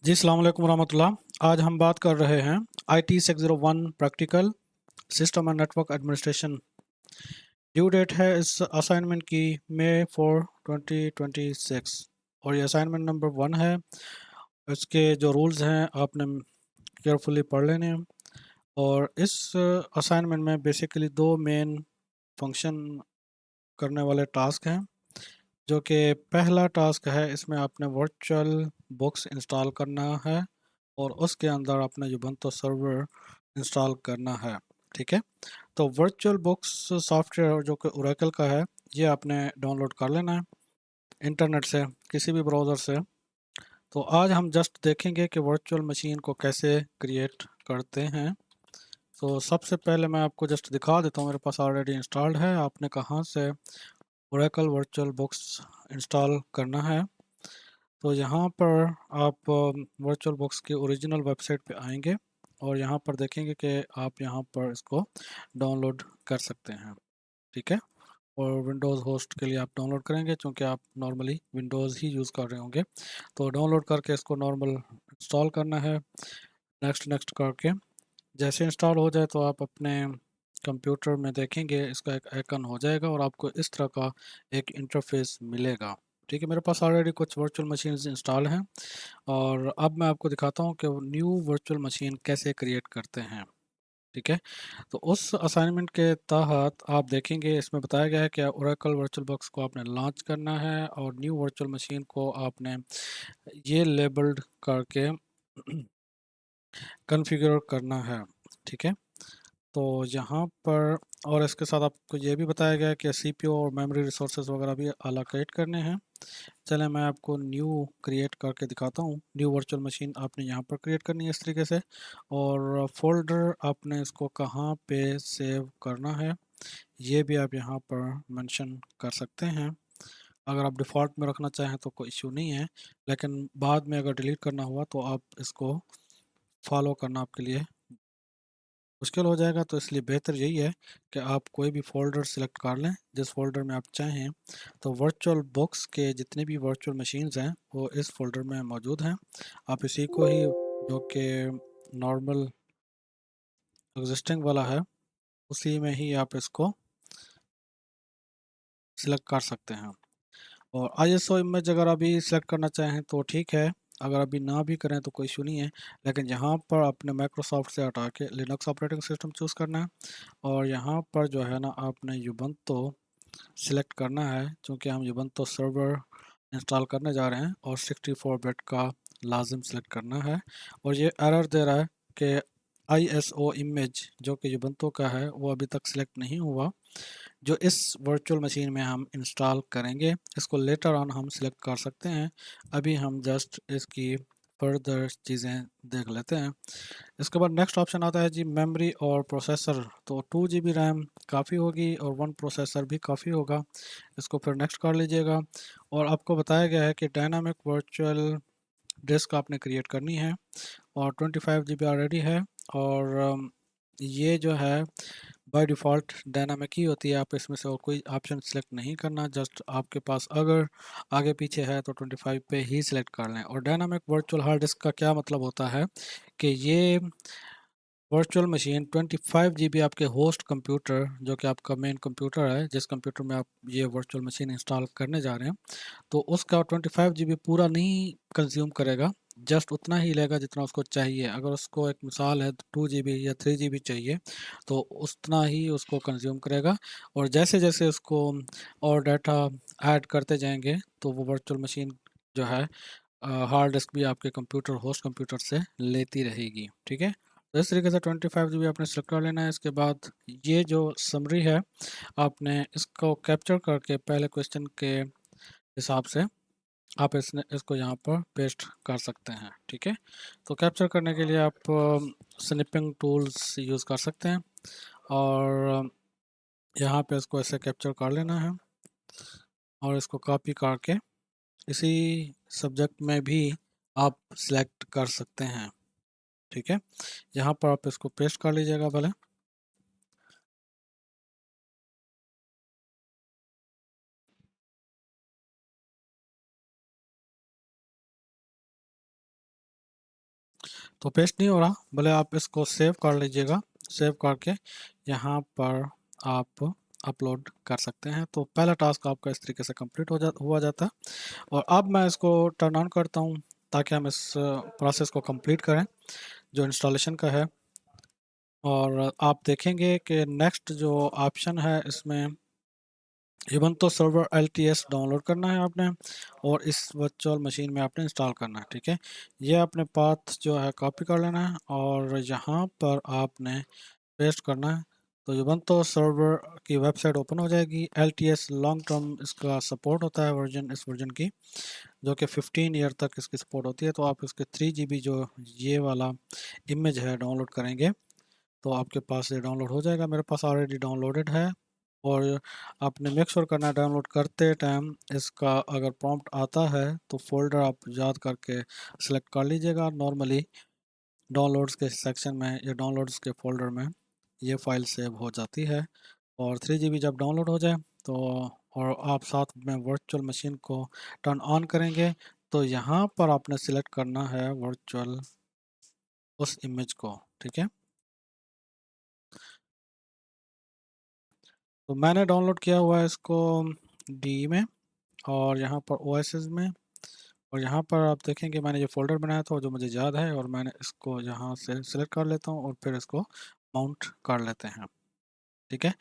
जी, अस्सलाम वालेकुम रहमतुल्लाह। आज हम बात कर रहे हैं IT 601 practical system and network administration. Due date है इस असाइनमेंट की मई 4 2026 और ये असाइनमेंट नंबर 1 है। इसके जो रूल्स हैं आपने केयरफुली पढ़ लेने हैं। और इस असाइनमेंट में बेसिकली दो मेन फंक्शन करने वाले टास्क हैं। जो कि पहला टास्क है, इसमें आपने वर्चुअल बुक्स इंस्टॉल करना है और उसके अंदर आपने यूबंटू सर्वर इंस्टॉल करना है। ठीक है, तो वर्चुअल बुक्स सॉफ्टवेयर जो कि ओरेकल का है, ये आपने डाउनलोड कर लेना है इंटरनेट से, किसी भी ब्राउज़र से। तो आज हम जस्ट देखेंगे कि वर्चुअल मशीन को कैसे क्रिएट करते हैं। तो सबसे पहले मैं आपको जस्ट दिखा देता हूँ, मेरे पास ऑलरेडी इंस्टॉल्ड है। आपने कहाँ से ओरेकल वर्चुअल बुक्स इंस्टॉल करना है, तो यहाँ पर आप वर्चुअल बुक्स की ओरिजिनल वेबसाइट पे आएंगे और यहाँ पर देखेंगे कि आप यहाँ पर इसको डाउनलोड कर सकते हैं। ठीक है, और विंडोज़ होस्ट के लिए आप डाउनलोड करेंगे, क्योंकि आप नॉर्मली विंडोज़ ही यूज़ कर रहे होंगे। तो डाउनलोड करके इसको नॉर्मल इंस्टॉल करना है, नेक्स्ट नेक्स्ट करके। जैसे इंस्टॉल हो जाए तो आप अपने कंप्यूटर में देखेंगे इसका एक आइकन हो जाएगा और आपको इस तरह का एक इंटरफेस मिलेगा। ठीक है, मेरे पास ऑलरेडी कुछ वर्चुअल मशीन्स इंस्टॉल हैं और अब मैं आपको दिखाता हूँ कि न्यू वर्चुअल मशीन कैसे क्रिएट करते हैं। ठीक है, तो उस असाइनमेंट के तहत आप देखेंगे इसमें बताया गया है कि ओरेकल वर्चुअल बॉक्स को आपने लॉन्च करना है और न्यू वर्चुअल मशीन को आपने ये लेबल्ड करके कॉन्फ़िगर करना है। ठीक है, तो यहाँ पर और इसके साथ आपको ये भी बताया गया है कि सीपीयू और मेमोरी रिसोर्सेज वगैरह भी अलोकेट करने हैं। चलें मैं आपको न्यू क्रिएट करके दिखाता हूँ। न्यू वर्चुअल मशीन आपने यहाँ पर क्रिएट करनी है इस तरीके से, और फोल्डर आपने इसको कहाँ पे सेव करना है ये भी आप यहाँ पर मेंशन कर सकते हैं। अगर आप डिफ़ॉल्ट में रखना चाहें तो कोई इशू नहीं है, लेकिन बाद में अगर डिलीट करना हुआ तो आप इसको फॉलो करना आपके लिए मुश्किल हो जाएगा। तो इसलिए बेहतर यही है कि आप कोई भी फ़ोल्डर सेलेक्ट कर लें जिस फ़ोल्डर में आप चाहें। तो वर्चुअल बुक्स के जितने भी वर्चुअल मशीन्स हैं वो इस फ़ोल्डर में मौजूद हैं। आप इसी को ही, जो कि नॉर्मल एग्जिस्टिंग वाला है, उसी में ही आप इसको सिलेक्ट कर सकते हैं। और आईएसओ इमेज अगर अभी सिलेक्ट करना चाहें तो ठीक है, अगर अभी ना भी करें तो कोई इशू नहीं है। लेकिन यहाँ पर अपने माइक्रोसॉफ्ट से हटा के लिनक्स ऑपरेटिंग सिस्टम चूज़ करना है और यहाँ पर जो है ना आपने यूबंटू सिलेक्ट करना है, क्योंकि हम यूबंटू सर्वर इंस्टॉल करने जा रहे हैं और 64 बिट का लाजिम सेलेक्ट करना है। और ये एरर दे रहा है कि आईएसओ इमेज जो कि यूबंटू का है वो अभी तक सिलेक्ट नहीं हुआ, जो इस वर्चुअल मशीन में हम इंस्टॉल करेंगे। इसको लेटर ऑन हम सिलेक्ट कर सकते हैं, अभी हम जस्ट इसकी फर्दर चीज़ें देख लेते हैं। इसके बाद नेक्स्ट ऑप्शन आता है जी मेमोरी और प्रोसेसर। तो 2 GB रैम काफ़ी होगी और 1 प्रोसेसर भी काफ़ी होगा, इसको फिर नेक्स्ट कर लीजिएगा। और आपको बताया गया है कि डायनामिक वर्चुअल डिस्क आपने क्रिएट करनी है और 25 GB ऑलरेडी है। और ये जो है बाय डिफ़ॉल्ट डायनामिक ही होती है, आप इसमें से और कोई ऑप्शन सेलेक्ट नहीं करना। जस्ट आपके पास अगर आगे पीछे है तो 25 पे ही सिलेक्ट कर लें। और डायनामिक वर्चुअल हार्ड डिस्क का क्या मतलब होता है कि ये वर्चुअल मशीन 25 GB आपके होस्ट कंप्यूटर, जो कि आपका मेन कंप्यूटर है जिस कंप्यूटर में आप ये वर्चुअल मशीन इंस्टॉल करने जा रहे हैं, तो उसका 25 GB पूरा नहीं कंज्यूम करेगा, जस्ट उतना ही लेगा जितना उसको चाहिए। अगर उसको एक मिसाल है 2 GB या 3 GB चाहिए तो उतना ही उसको कंज्यूम करेगा। और जैसे जैसे उसको और डाटा ऐड करते जाएंगे तो वो वर्चुअल मशीन जो है हार्ड डिस्क भी आपके कंप्यूटर होस्ट कंप्यूटर से लेती रहेगी। ठीक है, तो इस तरीके से 25 GB आपने सेलेक्ट कर लेना है। इसके बाद ये जो समरी है आपने इसको कैप्चर करके पहले क्वेश्चन के हिसाब से आप इसको यहाँ पर पेस्ट कर सकते हैं। ठीक है, तो कैप्चर करने के लिए आप स्निपिंग टूल्स यूज़ कर सकते हैं और यहाँ पे इसको ऐसे कैप्चर कर लेना है और इसको कॉपी करके इसी सब्जेक्ट में भी आप सिलेक्ट कर सकते हैं। ठीक है, यहाँ पर आप इसको पेस्ट कर लीजिएगा भले। तो पेस्ट नहीं हो रहा, भले आप इसको सेव कर लीजिएगा। सेव करके यहाँ पर आप अपलोड कर सकते हैं। तो पहला टास्क आपका इस तरीके से कंप्लीट हुआ जाता है। और अब मैं इसको टर्न ऑन करता हूँ ताकि हम इस प्रोसेस को कंप्लीट करें जो इंस्टॉलेशन का है। और आप देखेंगे कि नेक्स्ट जो ऑप्शन है इसमें Ubuntu सर्वर LTS डाउनलोड करना है आपने, और इस वर्चुअल मशीन में आपने इंस्टॉल करना है। ठीक है, ये आपने पाथ जो है कॉपी कर लेना है और यहाँ पर आपने पेस्ट करना है। तो Ubuntu सर्वर की वेबसाइट ओपन हो जाएगी। LTS लॉन्ग टर्म इसका सपोर्ट होता है, वर्जन इस वर्जन की, जो कि 15 ईयर तक इसकी सपोर्ट होती है। तो आप इसके 3 GB जो ये वाला इमेज है डाउनलोड करेंगे तो आपके पास ये डाउनलोड हो जाएगा। मेरे पास ऑलरेडी डाउनलोडेड है। और आपने मेक श्योर करना है डाउनलोड करते टाइम इसका अगर प्रॉम्प्ट आता है तो फोल्डर आप याद करके सिलेक्ट कर लीजिएगा। नॉर्मली डाउनलोड्स के सेक्शन में या डाउनलोड्स के फोल्डर में ये फाइल सेव हो जाती है। और 3 GB जब डाउनलोड हो जाए तो और आप साथ में वर्चुअल मशीन को टर्न ऑन करेंगे तो यहाँ पर आपने सिलेक्ट करना है वर्चुअल उस इमेज को। ठीक है, तो मैंने डाउनलोड किया हुआ है इसको डी में और यहाँ पर ओएसएस में। और यहाँ पर आप देखेंगे मैंने ये फोल्डर बनाया था जो मुझे याद है, और मैंने इसको यहाँ से सिलेक्ट कर लेता हूँ और फिर इसको माउंट कर लेते हैं। ठीक है,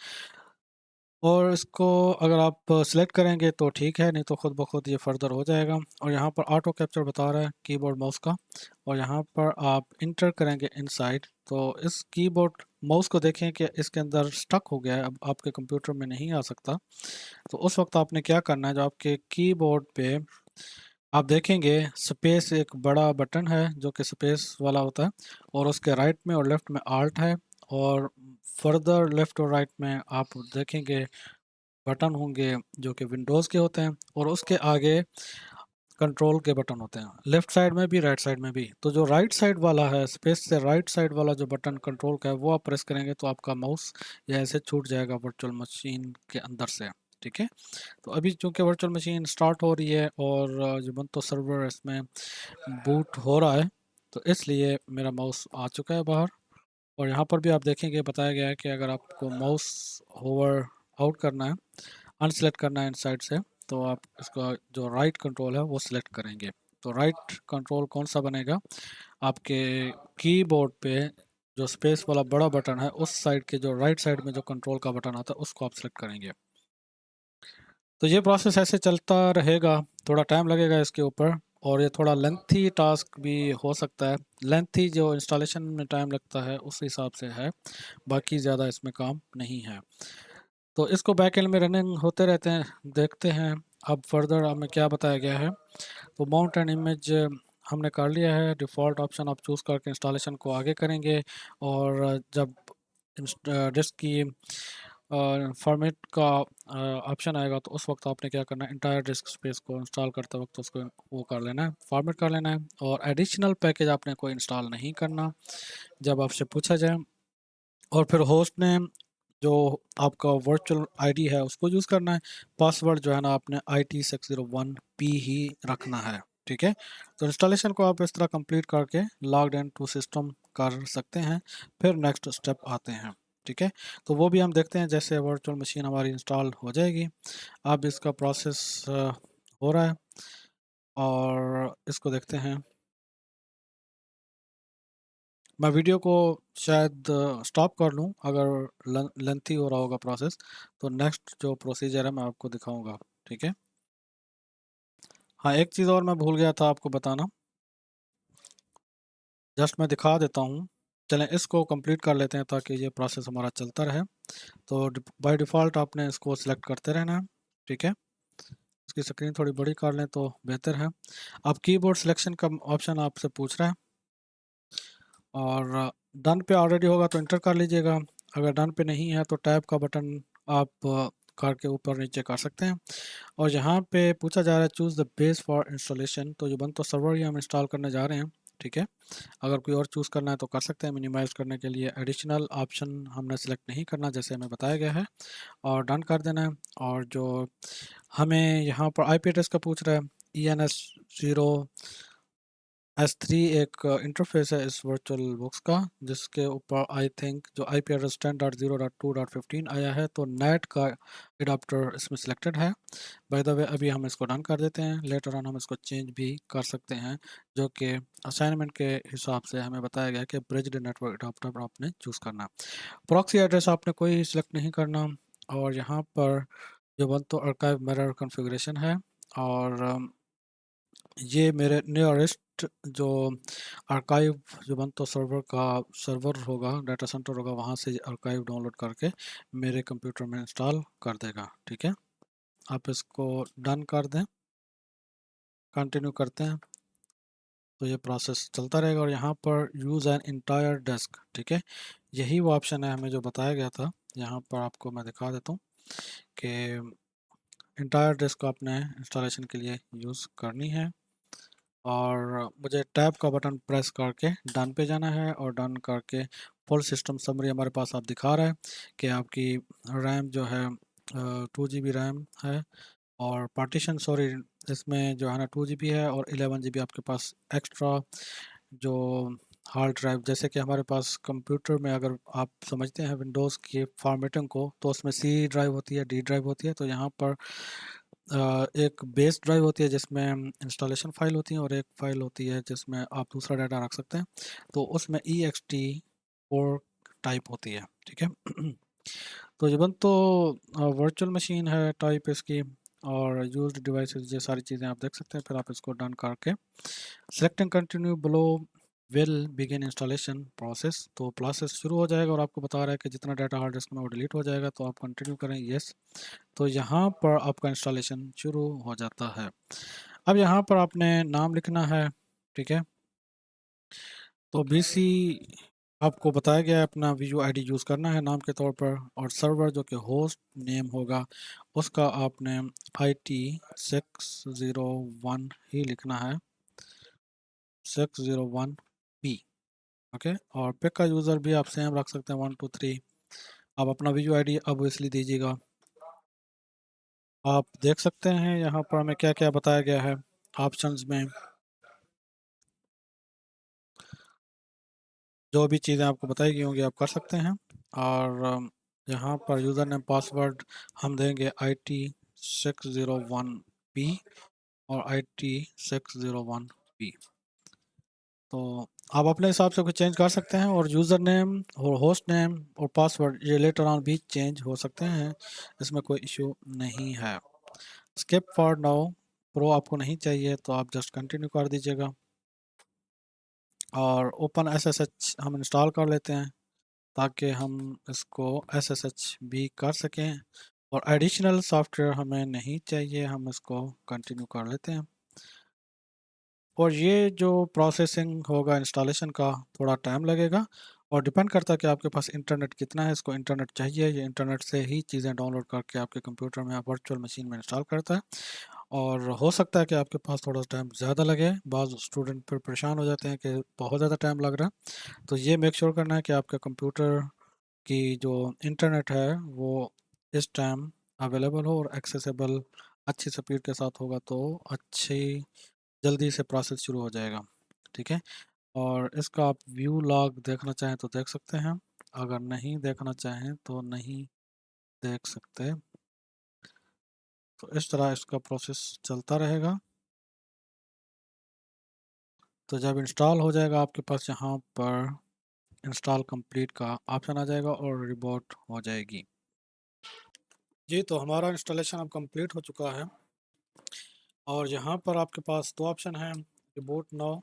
और इसको अगर आप सिलेक्ट करेंगे तो ठीक है, नहीं तो खुद ब खुद ये फर्दर हो जाएगा। और यहाँ पर ऑटो कैप्चर बता रहा है कीबोर्ड माउस का, और यहाँ पर आप इंटर करेंगे इनसाइड। तो इस कीबोर्ड माउस को देखें कि इसके अंदर स्टक हो गया है, अब आपके कंप्यूटर में नहीं आ सकता। तो उस वक्त आपने क्या करना है, जो आपके कीबोर्ड पे आप देखेंगे स्पेस एक बड़ा बटन है जो कि स्पेस वाला होता है, और उसके राइट में और लेफ्ट में आल्ट है, और फर्दर लेफ्ट और राइट में आप देखेंगे बटन होंगे जो कि विंडोज़ के होते हैं, और उसके आगे कंट्रोल के बटन होते हैं, लेफ्ट साइड में भी राइट साइड में भी। तो जो राइट साइड वाला है, स्पेस से राइट साइड वाला जो बटन कंट्रोल का है, वो आप प्रेस करेंगे तो आपका माउस ये ऐसे छूट जाएगा वर्चुअल मशीन के अंदर से। ठीक है, तो अभी चूंकि वर्चुअल मशीन स्टार्ट हो रही है और Ubuntu सर्वर इसमें बूट हो रहा है, तो इसलिए मेरा माउस आ चुका है बाहर। और यहाँ पर भी आप देखेंगे बताया गया है कि अगर आपको माउस होवर आउट करना है, अनसेलेक्ट करना है इनसाइड से, तो आप इसका जो राइट कंट्रोल है वो सिलेक्ट करेंगे। तो राइट कंट्रोल कौन सा बनेगा, आपके कीबोर्ड पे जो स्पेस वाला बड़ा बटन है उस साइड के जो राइट साइड में जो कंट्रोल का बटन आता है उसको आप सिलेक्ट करेंगे। तो ये प्रोसेस ऐसे चलता रहेगा, थोड़ा टाइम लगेगा इसके ऊपर, और ये थोड़ा लेंथी टास्क भी हो सकता है। लेंथी जो इंस्टॉलेशन में टाइम लगता है उस हिसाब से है, बाकी ज़्यादा इसमें काम नहीं है। तो इसको बैक एंड में रनिंग होते रहते हैं, देखते हैं अब फर्दर हमें क्या बताया गया है। तो माउंट एंड इमेज हमने कर लिया है, डिफ़ॉल्ट ऑप्शन आप चूज़ करके इंस्टॉलेशन को आगे करेंगे। और जब डिस्क की फॉर्मेट का ऑप्शन आएगा तो उस वक्त आपने क्या करना है, इंटायर डिस्क स्पेस को इंस्टॉल करते वक्त उसको वो कर लेना है, फॉर्मेट कर लेना है। और एडिशनल पैकेज आपने कोई इंस्टॉल नहीं करना जब आपसे पूछा जाए। और फिर होस्ट नेम जो आपका वर्चुअल आईडी है उसको यूज़ करना है। पासवर्ड जो है ना आपने IT601P ही रखना है। ठीक है, तो इंस्टॉलेशन को आप इस तरह कंप्लीट करके लॉग्ड इन टू सिस्टम कर सकते हैं। फिर नेक्स्ट स्टेप आते हैं। ठीक है, तो वो भी हम देखते हैं जैसे वर्चुअल मशीन हमारी इंस्टॉल हो जाएगी। अब इसका प्रोसेस हो रहा है और इसको देखते हैं। मैं वीडियो को शायद स्टॉप कर लूँ अगर लेंथी हो रहा होगा प्रोसेस, तो नेक्स्ट जो प्रोसीजर है मैं आपको दिखाऊंगा। ठीक है, हाँ एक चीज़ और मैं भूल गया था आपको बताना, जस्ट मैं दिखा देता हूँ। चलें इसको कंप्लीट कर लेते हैं ताकि ये प्रोसेस हमारा चलता रहे। तो बाय डिफ़ॉल्ट आपने इसको सिलेक्ट करते रहना है। ठीक है, इसकी स्क्रीन थोड़ी बड़ी कर लें तो बेहतर है। अब कीबोर्ड सिलेक्शन का ऑप्शन आपसे पूछ रहा है, और डन पे ऑलरेडी होगा तो इंटर कर लीजिएगा। अगर डन पे नहीं है तो टैब का बटन आप करके ऊपर नीचे कर सकते हैं। और यहाँ पे पूछा जा रहा है choose the base for installation, तो Ubuntu सर्वर ही हम इंस्टॉल करने जा रहे हैं। ठीक है, अगर कोई और चूज़ करना है तो कर सकते हैं। मिनिमाइज़ करने के लिए एडिशनल ऑप्शन हमने सेलेक्ट नहीं करना जैसे हमें बताया गया है, और डन कर देना है। और जो हमें यहाँ पर IP एड्रेस का पूछ रहा है ENS 0 S3 एक इंटरफेस है इस वर्चुअल बॉक्स का, जिसके ऊपर आई थिंक जो IP एड्रेस 10.0.2.15 आया है, तो नेट का एडाप्टर इसमें सिलेक्टेड है। बाय द वे अभी हम इसको डन कर देते हैं, लेटर ऑन हम इसको चेंज भी कर सकते हैं, जो कि असाइनमेंट के हिसाब से हमें बताया गया कि ब्रिज्ड नेटवर्क एडाप्टर आपने चूज़ करना है। प्रॉक्सी एड्रेस आपने कोई सिलेक्ट नहीं करना, और यहाँ पर जो बंतो आर्काइव मिरर कॉन्फ़िगरेशन है, और ये मेरे नियरेस्ट जो आर्काइव जो बंतो सर्वर का सर्वर होगा, डाटा सेंटर होगा, वहाँ से आर्काइव डाउनलोड करके मेरे कंप्यूटर में इंस्टॉल कर देगा। ठीक है, आप इसको डन कर दें, कंटिन्यू करते हैं, तो ये प्रोसेस चलता रहेगा। और यहाँ पर यूज़ एन इंटायर डेस्क, ठीक है, यही वो ऑप्शन है हमें जो बताया गया था। यहाँ पर आपको मैं दिखा देता हूँ कि इंटायर डेस्क आपने इंस्टॉलेशन के लिए यूज़ करनी है, और मुझे टैब का बटन प्रेस करके डन पे जाना है, और डन करके फुल सिस्टम समरी हमारे पास आप दिखा रहा है कि आपकी रैम जो है 2 GB रैम है, और पार्टीशन सॉरी इसमें जो है ना 2 GB है, और 11 GB आपके पास एक्स्ट्रा जो हार्ड ड्राइव, जैसे कि हमारे पास कंप्यूटर में अगर आप समझते हैं विंडोज़ की फॉर्मेटिंग को, तो उसमें C ड्राइव होती है, D ड्राइव होती है, तो यहाँ पर एक बेस ड्राइव होती है जिसमें इंस्टॉलेशन फाइल होती है, और एक फाइल होती है जिसमें आप दूसरा डाटा रख सकते हैं, तो उसमें ext4 टाइप होती है। ठीक है तो जीवन तो वर्चुअल मशीन है टाइप इसकी, और यूज्ड डिवाइसेस, ये सारी चीज़ें आप देख सकते हैं। फिर आप इसको डन करके select and continue below will begin installation process, तो प्रोसेस शुरू हो जाएगा, और आपको बता रहा है कि जितना डाटा हार्ड डिस्क में वो डिलीट हो जाएगा, तो आप कंटिन्यू करें यस। तो यहाँ पर आपका इंस्टॉलेशन शुरू हो जाता है। अब यहाँ पर आपने नाम लिखना है, ठीक है, तो BC आपको बताया गया है अपना VU ID यूज़ करना है नाम के तौर पर, और सर्वर जो कि होस्ट नेम होगा उसका आपने IT601 ही लिखना है, 601P। ओके, और पिक का यूज़र भी आप सेम रख सकते हैं 123। आप अपना VU ID अब इसलिए दीजिएगा। आप देख सकते हैं यहाँ पर हमें क्या क्या बताया गया है ऑप्शंस में, जो भी चीज़ें आपको बताई गई होंगी आप कर सकते हैं। और यहाँ पर यूज़र नेम पासवर्ड हम देंगे IT601P और IT601P। तो आप अपने हिसाब से कुछ चेंज कर सकते हैं, और यूज़र नेम और होस्ट नेम और पासवर्ड ये लेटर ऑन भी चेंज हो सकते हैं, इसमें कोई इशू नहीं है। स्किप फॉर नाउ प्रो आपको नहीं चाहिए, तो आप जस्ट कंटिन्यू कर दीजिएगा, और ओपन SSH हम इंस्टॉल कर लेते हैं ताकि हम इसको SSH भी कर सकें, और एडिशनल सॉफ्टवेयर हमें नहीं चाहिए, हम इसको कंटिन्यू कर लेते हैं। और ये जो प्रोसेसिंग होगा इंस्टॉलेशन का थोड़ा टाइम लगेगा, और डिपेंड करता है कि आपके पास इंटरनेट कितना है। इसको इंटरनेट चाहिए, ये इंटरनेट से ही चीज़ें डाउनलोड करके आपके कंप्यूटर में आप वर्चुअल मशीन में इंस्टॉल करता है, और हो सकता है कि आपके पास थोड़ा टाइम ज़्यादा लगे। बाज़ स्टूडेंट फिर परेशान हो जाते हैं कि बहुत ज़्यादा टाइम लग रहा है, तो ये मेक श्योर करना है कि आपके कंप्यूटर की जो इंटरनेट है वो इस टाइम अवेलेबल हो और एक्सेसिबल अच्छी स्पीड के साथ होगा, तो अच्छी जल्दी से प्रोसेस शुरू हो जाएगा। ठीक है, और इसका आप व्यू लॉग देखना चाहें तो देख सकते हैं, अगर नहीं देखना चाहें तो नहीं देख सकते। तो इस तरह इसका प्रोसेस चलता रहेगा। तो जब इंस्टॉल हो जाएगा आपके पास यहाँ पर इंस्टॉल कंप्लीट का ऑप्शन आ जाएगा और रिबूट हो जाएगी। जी, तो हमारा इंस्टॉलेशन अब कंप्लीट हो चुका है, और यहाँ पर आपके पास दो ऑप्शन हैं, रिबूट नाउ,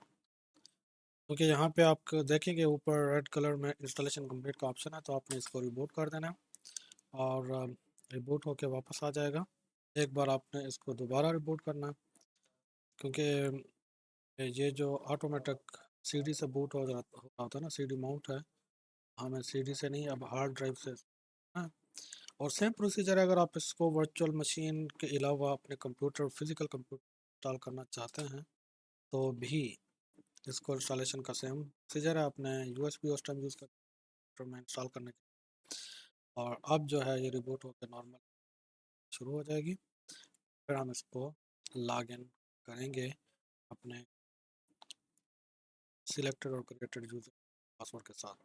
क्योंकि यहाँ पे आप देखेंगे ऊपर रेड कलर में इंस्टॉलेशन कंप्लीट का ऑप्शन है, तो आपने इसको रिबूट कर देना है, और रिबूट होके वापस आ जाएगा। एक बार आपने इसको दोबारा रिबूट करना है, क्योंकि ये जो ऑटोमेटिक CD से बूट हो रहा था ना, CD माउंट है, हमें CD से नहीं अब हार्ड ड्राइव से है। और सेम प्रोसीजर है, अगर आप इसको वर्चुअल मशीन के अलावा अपने कंप्यूटर फिजिकल कंप्यूटर इंस्टॉल करना चाहते हैं तो भी इसको इंस्टॉलेशन का सेम प्रोसीजर है। आपने USB उस टाइम यूज़ कर में इंस्टॉल करने के, और अब जो है ये रिबूट होकर नॉर्मल शुरू हो जाएगी। फिर हम इसको लॉग इन करेंगे अपने सिलेक्टेड और क्रिएटेड यूजर पासवर्ड के साथ।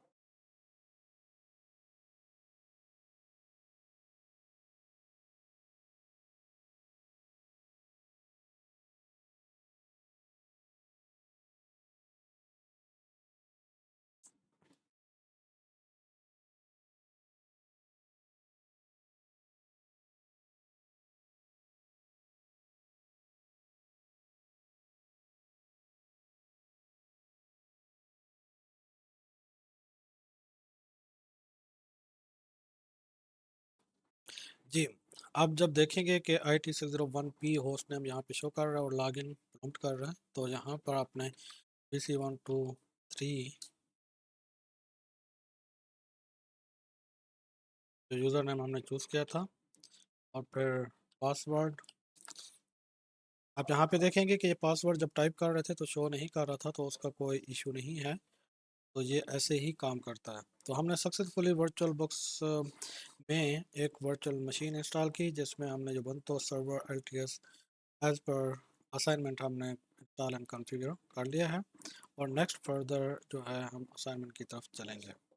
जी, आप जब देखेंगे कि IT601P होस्ट नेम यहाँ पे शो कर रहा है और लॉगिन प्रॉम्प्ट कर रहा है, तो यहाँ पर आपने PC123 जो यूज़र नेम हमने चूज़ किया था और फिर पासवर्ड। आप यहाँ पे देखेंगे कि ये पासवर्ड जब टाइप कर रहे थे तो शो नहीं कर रहा था, तो उसका कोई इशू नहीं है। तो ये ऐसे ही काम करता है। तो हमने सक्सेसफुली वर्चुअल बॉक्स में एक वर्चुअल मशीन इंस्टॉल की, जिसमें हमने जो Ubuntu server LTS as per assignment हमने इंस्टॉल एंड कॉन्फ़िगर कर लिया है। और नेक्स्ट फर्दर जो है हम असाइनमेंट की तरफ चलेंगे।